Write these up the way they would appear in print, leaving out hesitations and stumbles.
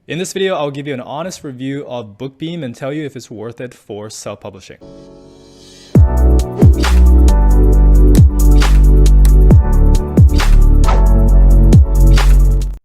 In this video, I'll give you an honest review of Bookbeam and tell you if it's worth it for self-publishing.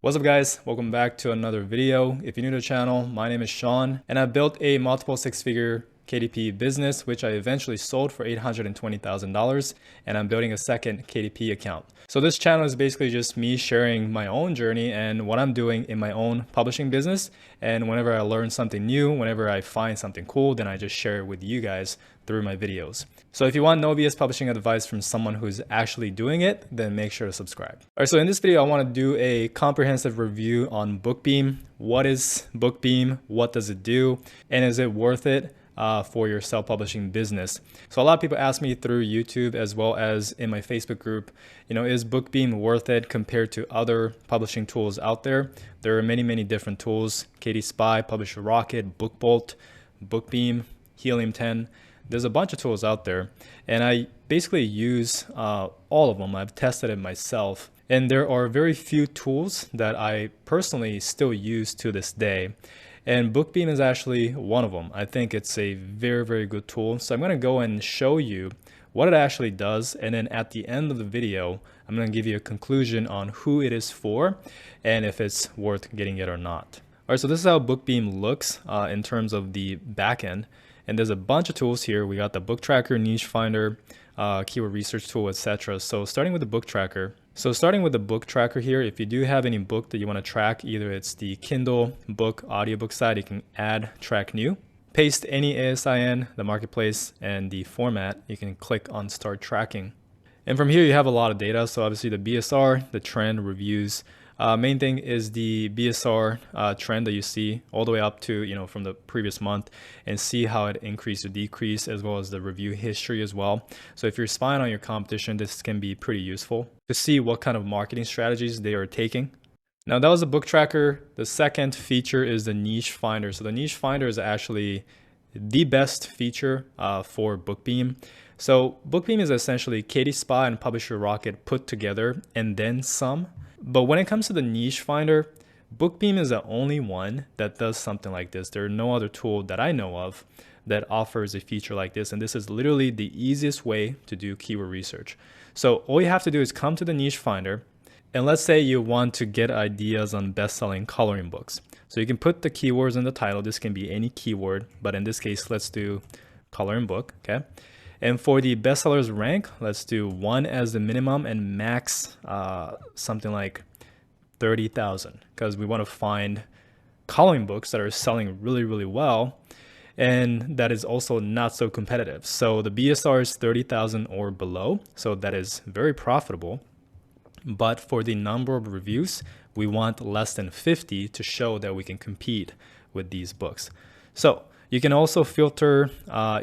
What's up guys, welcome back to another video. If you're new to the channel, my name is Sean and I built a multiple six-figure KDP business, which I eventually sold for $820,000, and I'm building a second KDP account. So this channel is basically just me sharing my own journey and what I'm doing in my own publishing business. And whenever I learn something new, whenever I find something cool, then I just share it with you guys through my videos. So if you want no BS publishing advice from someone who's actually doing it, then make sure to subscribe. All right, so in this video, I want to do a comprehensive review on Bookbeam. What is Bookbeam? What does it do? And is it worth it for your self-publishing business? So a lot of people ask me through YouTube as well as in my Facebook group, is Bookbeam worth it compared to other publishing tools out there? There are many different tools: KD Spy, Publisher Rocket, BookBolt, Bookbeam, Helium 10. There's a bunch of tools out there, and I basically use all of them. I've tested it myself, and there are very few tools that I personally still use to this day. And Bookbeam is actually one of them. I think it's a very good tool. So I'm going to go and show you what it actually does. And then at the end of the video, I'm going to give you a conclusion on who it is for and if it's worth getting it or not. All right, so this is how Bookbeam looks in terms of the backend. And there's a bunch of tools here. We got the book tracker, niche finder, keyword research tool, etc. So starting with the book tracker. So starting with the book tracker here, if you do have any book that you want to track, either it's the Kindle book audiobook side, you can add track new, paste any ASIN, the marketplace, and the format. You can click on start tracking. And from here, you have a lot of data. So obviously the BSR, the trend, reviews. Main thing is the BSR trend that you see all the way up to, from the previous month, and see how it increased or decreased, as well as the review history as well. So if you're spying on your competition, this can be pretty useful to see what kind of marketing strategies they are taking. Now that was the book tracker. The second feature is the niche finder. So the niche finder is actually the best feature for Bookbeam. So Bookbeam is essentially KD Spy and Publisher Rocket put together and then some. But when it comes to the niche finder, Bookbeam is the only one that does something like this. There are no other tool that I know of that offers a feature like this. And this is literally the easiest way to do keyword research. So all you have to do is come to the niche finder. And let's say you want to get ideas on best-selling coloring books. So you can put the keywords in the title. This can be any keyword, but in this case, let's do coloring book, okay? And for the bestsellers rank, let's do 1 as the minimum and max something like 30,000, because we want to find coloring books that are selling really well and that is also not so competitive. So the BSR is 30,000 or below, so that is very profitable. But for the number of reviews, we want less than 50 to show that we can compete with these books. So you can also filter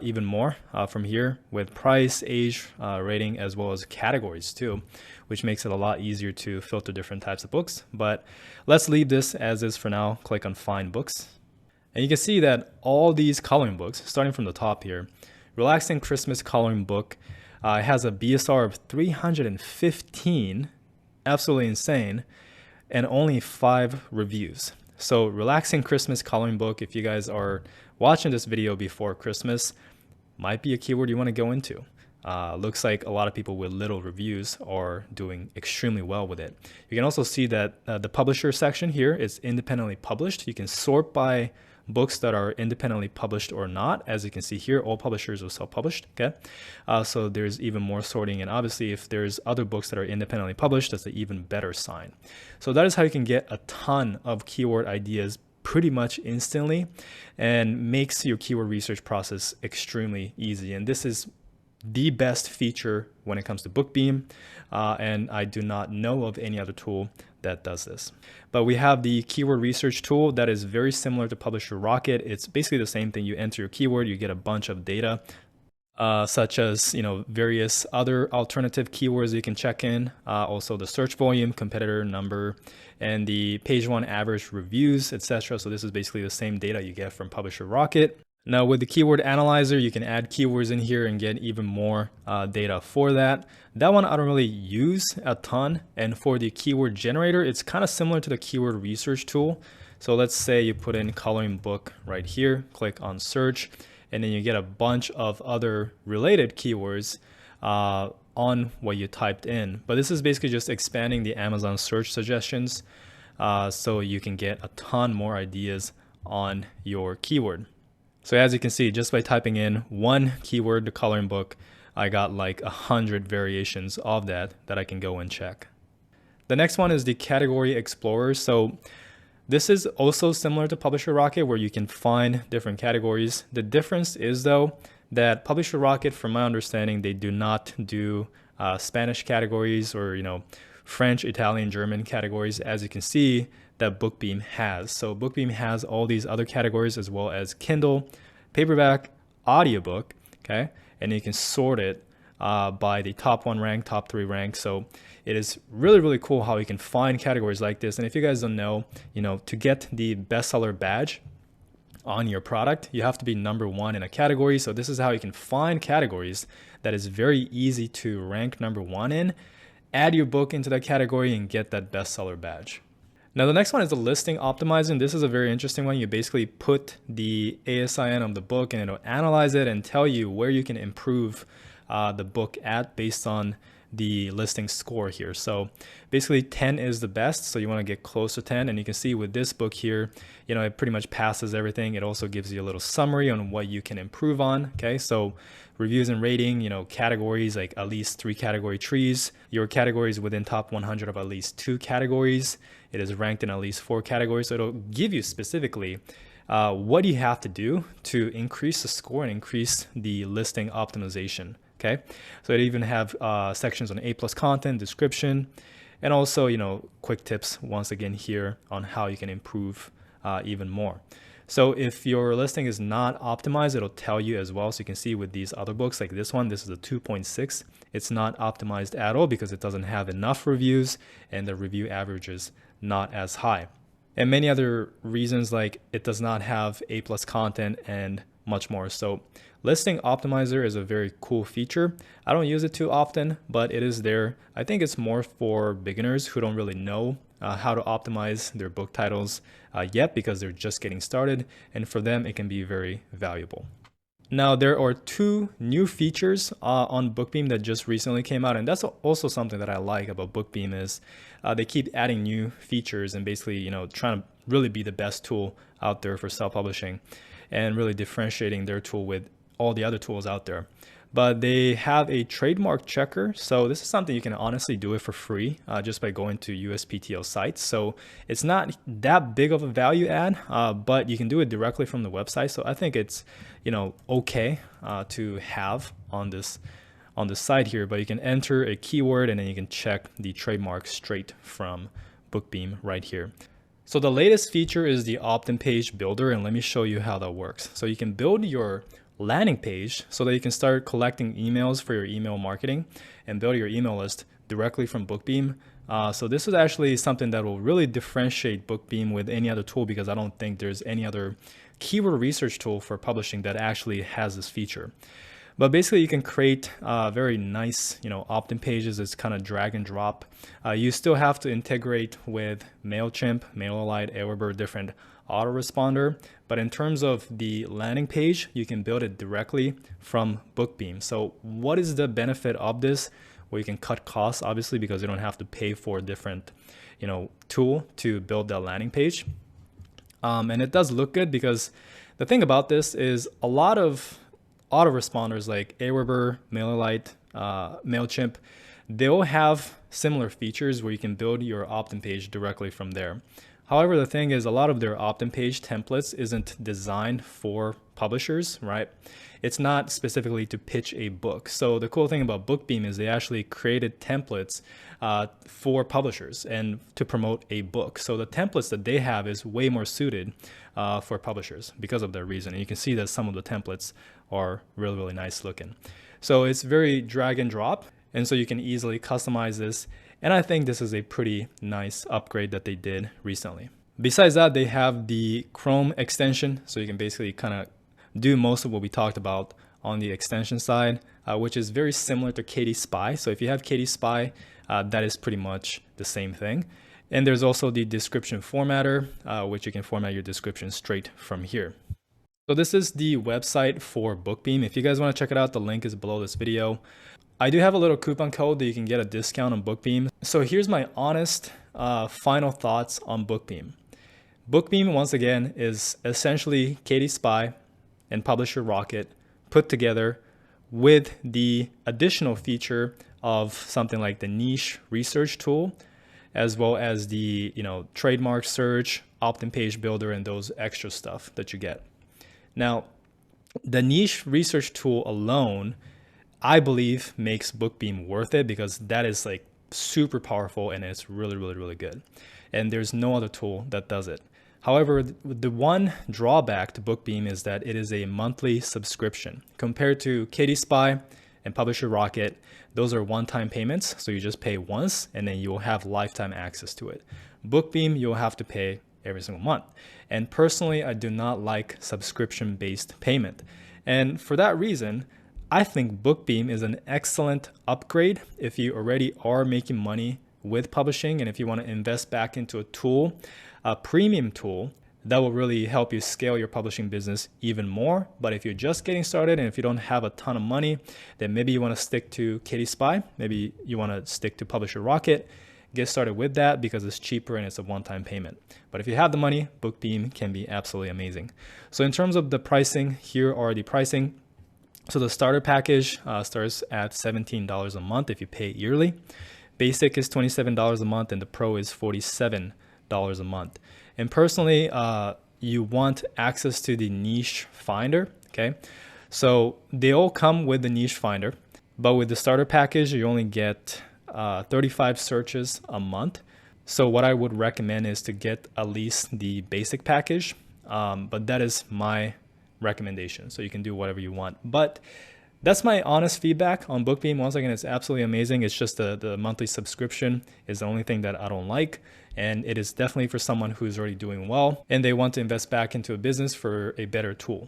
even more from here with price, age, rating, as well as categories too, which makes it a lot easier to filter different types of books. But let's leave this as is for now. Click on Find Books. And you can see that all these coloring books, starting from the top here, Relaxing Christmas Coloring Book, has a BSR of 315, absolutely insane, and only 5 reviews. So Relaxing Christmas Coloring Book, if you guys are watching this video before Christmas, might be a keyword you want to go into. Looks like a lot of people with little reviews are doing extremely well with it. You can also see that the publisher section here is independently published. You can sort by books that are independently published or not. As you can see here, all publishers are self-published, okay? So there's even more sorting, and obviously if there's other books that are independently published, that's an even better sign. So that is how you can get a ton of keyword ideas pretty much instantly and makes your keyword research process extremely easy. And this is the best feature when it comes to Bookbeam, and I do not know of any other tool that does this. But we have the keyword research tool that is very similar to Publisher Rocket. It's basically the same thing. You enter your keyword, you get a bunch of data, such as various other alternative keywords you can check in, also the search volume, competitor number, and the page 1 average reviews, etc. So this is basically the same data you get from Publisher Rocket. Now with the keyword analyzer, you can add keywords in here and get even more data for that. That one I don't really use a ton. And for the keyword generator, it's kind of similar to the keyword research tool. So let's say you put in coloring book right here, click on search, and then you get a bunch of other related keywords on what you typed in. But this is basically just expanding the Amazon search suggestions so you can get a ton more ideas on your keyword. So as you can see, just by typing in one keyword, the coloring book, I got like 100 variations of that I can go and check. The next one is the category explorer. So this is also similar to Publisher Rocket where you can find different categories. The difference is though that Publisher Rocket, from my understanding, they do not do Spanish categories or French, Italian, German categories, as you can see that Bookbeam has. So Bookbeam has all these other categories as well as Kindle, paperback, audiobook, okay? And you can sort it by the top 1 rank, top 3 rank. So it is really, really cool how you can find categories like this. And if you guys don't know, to get the bestseller badge on your product, you have to be #1 in a category. So this is how you can find categories that is very easy to rank #1 in, add your book into that category and get that bestseller badge. Now the next one is the listing optimizing. This is a very interesting one. You basically put the ASIN of the book and it'll analyze it and tell you where you can improve the book at based on the listing score here. So basically 10 is the best, so you want to get close to 10, and you can see with this book here, it pretty much passes everything. It also gives you a little summary on what you can improve on. Okay, so reviews and rating, categories like at least 3 category trees, your categories within top 100 of at least 2 categories, it is ranked in at least 4 categories. So it'll give you specifically what you have to do to increase the score and increase the listing optimization. Okay, so it even have sections on A+ content, description, and also quick tips once again here on how you can improve even more. So if your listing is not optimized, it'll tell you as well. So you can see with these other books like this one, this is a 2.6. It's not optimized at all because it doesn't have enough reviews and the review average is not as high. And many other reasons like it does not have A+ content and much more. So listing optimizer is a very cool feature. I don't use it too often, but it is there. I think it's more for beginners who don't really know how to optimize their book titles yet because they're just getting started. And for them, it can be very valuable. Now, there are 2 new features on Bookbeam that just recently came out. And that's also something that I like about Bookbeam is they keep adding new features and basically, trying to really be the best tool out there for self-publishing and really differentiating their tool with all the other tools out there. But they have a trademark checker. So this is something you can honestly do it for free just by going to USPTO sites. So it's not that big of a value add, but you can do it directly from the website. So I think it's okay to have on this site here, but you can enter a keyword and then you can check the trademark straight from Bookbeam right here. So the latest feature is the opt-in page builder, and let me show you how that works. So you can build your landing page so that you can start collecting emails for your email marketing and build your email list directly from Bookbeam. So this is actually something that will really differentiate Bookbeam with any other tool because I don't think there's any other keyword research tool for publishing that actually has this feature. But basically you can create very nice, opt-in pages. It's kind of drag and drop. You still have to integrate with MailChimp, MailerLite, Aweber, different autoresponder. But in terms of the landing page, you can build it directly from Bookbeam. So what is the benefit of this? Well, you can cut costs, obviously, because you don't have to pay for a different, tool to build that landing page. And it does look good because the thing about this is a lot of autoresponders like Aweber, MailerLite, MailChimp, they'll have similar features where you can build your opt-in page directly from there. However, the thing is a lot of their opt-in page templates isn't designed for publishers, right? It's not specifically to pitch a book. So the cool thing about Bookbeam is they actually created templates for publishers and to promote a book. So the templates that they have is way more suited for publishers because of that reason. And you can see that some of the templates are really, really nice looking. So it's very drag and drop. And so you can easily customize this. And I think this is a pretty nice upgrade that they did recently. Besides that, they have the Chrome extension. So you can basically kind of do most of what we talked about on the extension side, which is very similar to KDSpy. So if you have KDSpy, that is pretty much the same thing. And there's also the description formatter, which you can format your description straight from here. So this is the website for Bookbeam. If you guys want to check it out, the link is below this video. I do have a little coupon code that you can get a discount on Bookbeam. So here's my honest final thoughts on Bookbeam. Bookbeam, once again, is essentially Katie Spy and Publisher Rocket put together with the additional feature of something like the niche research tool, as well as the trademark search, opt-in page builder, and those extra stuff that you get. Now, the niche research tool alone, I believe, makes Bookbeam worth it, because that is like super powerful and it's really good. And there's no other tool that does it. However, the one drawback to Bookbeam is that it is a monthly subscription. Compared to Katie Spy and Publisher Rocket, those are one-time payments. So you just pay once and then you'll have lifetime access to it. Bookbeam, you'll have to pay every single month. And personally, I do not like subscription-based payment. And for that reason, I think Bookbeam is an excellent upgrade if you already are making money with publishing, and if you want to invest back into a tool, a premium tool that will really help you scale your publishing business even more. But if you're just getting started and if you don't have a ton of money, then maybe you want to stick to Katie Spy, maybe you want to stick to Publisher Rocket. Get started with that because it's cheaper and it's a one-time payment. But if you have the money, Bookbeam can be absolutely amazing. So in terms of the pricing, here are the pricing. So the starter package starts at $17 a month if you pay yearly. Basic is $27 a month and the Pro is $47 a month. And personally, you want access to the niche finder, okay? So they all come with the niche finder, but with the starter package, you only get 35 searches a month. So what I would recommend is to get at least the basic package, but that is my recommendation. So you can do whatever you want. But that's my honest feedback on Bookbeam. Once again, it's absolutely amazing. It's just the monthly subscription is the only thing that I don't like. And it is definitely for someone who's already doing well and they want to invest back into a business for a better tool.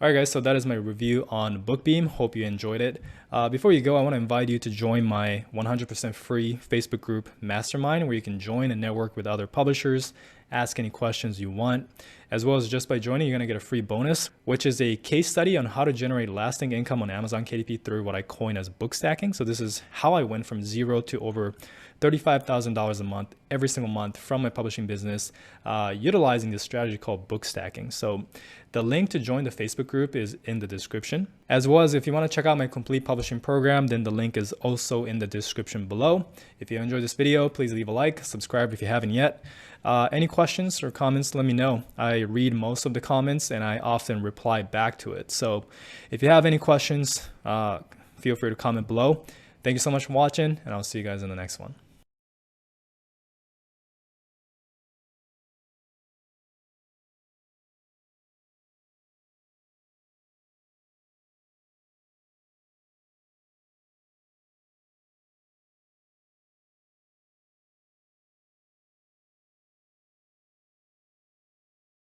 All right, guys, so that is my review on Bookbeam. Hope you enjoyed it. Before you go, I want to invite you to join my 100% free Facebook group mastermind, where you can join and network with other publishers, ask any questions you want, as well as just by joining, you're going to get a free bonus, which is a case study on how to generate lasting income on Amazon KDP through what I coin as book stacking. So this is how I went from zero to over $35,000 a month every single month from my publishing business, utilizing this strategy called book stacking. So the link to join the Facebook group is in the description, as well as if you want to check out my complete publishing program, then the link is also in the description below. If you enjoyed this video, please leave a like, subscribe if you haven't yet. Any questions or comments, let me know. I read most of the comments and I often reply back to it. So if you have any questions, feel free to comment below. Thank you so much for watching, and I'll see you guys in the next one.